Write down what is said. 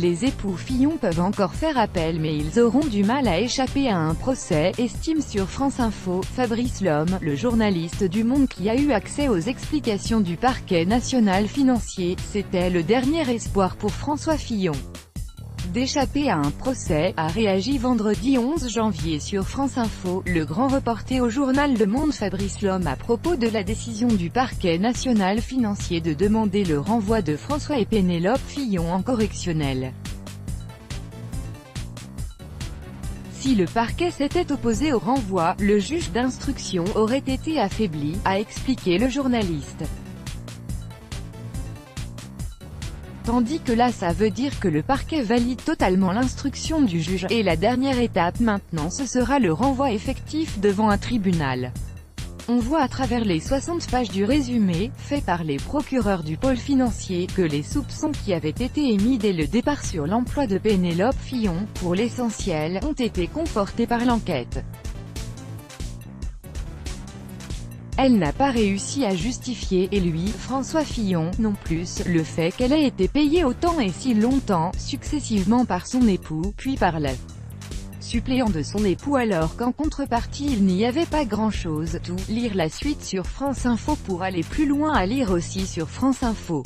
Les époux Fillon peuvent encore faire appel mais ils auront du mal à échapper à un procès, estime sur France Info, Fabrice Lhomme, le journaliste du Monde qui a eu accès aux explications du parquet national financier. C'était le dernier espoir pour François Fillon d'échapper à un procès, a réagi vendredi 11 janvier sur France Info, le grand reporter au journal Le Monde Fabrice Lhomme à propos de la décision du parquet national financier de demander le renvoi de François et Pénélope Fillon en correctionnel. Si le parquet s'était opposé au renvoi, le juge d'instruction aurait été affaibli, a expliqué le journaliste. Tandis que là ça veut dire que le parquet valide totalement l'instruction du juge, et la dernière étape maintenant ce sera le renvoi effectif devant un tribunal. On voit à travers les 60 pages du résumé, fait par les procureurs du pôle financier, que les soupçons qui avaient été émis dès le départ sur l'emploi de Pénélope Fillon, pour l'essentiel, ont été confortés par l'enquête. Elle n'a pas réussi à justifier, et lui, François Fillon, non plus, le fait qu'elle ait été payée autant et si longtemps, successivement par son époux, puis par le suppléant de son époux alors qu'en contrepartie il n'y avait pas grand-chose. Tout, lire la suite sur France Info pour aller plus loin, à lire aussi sur France Info.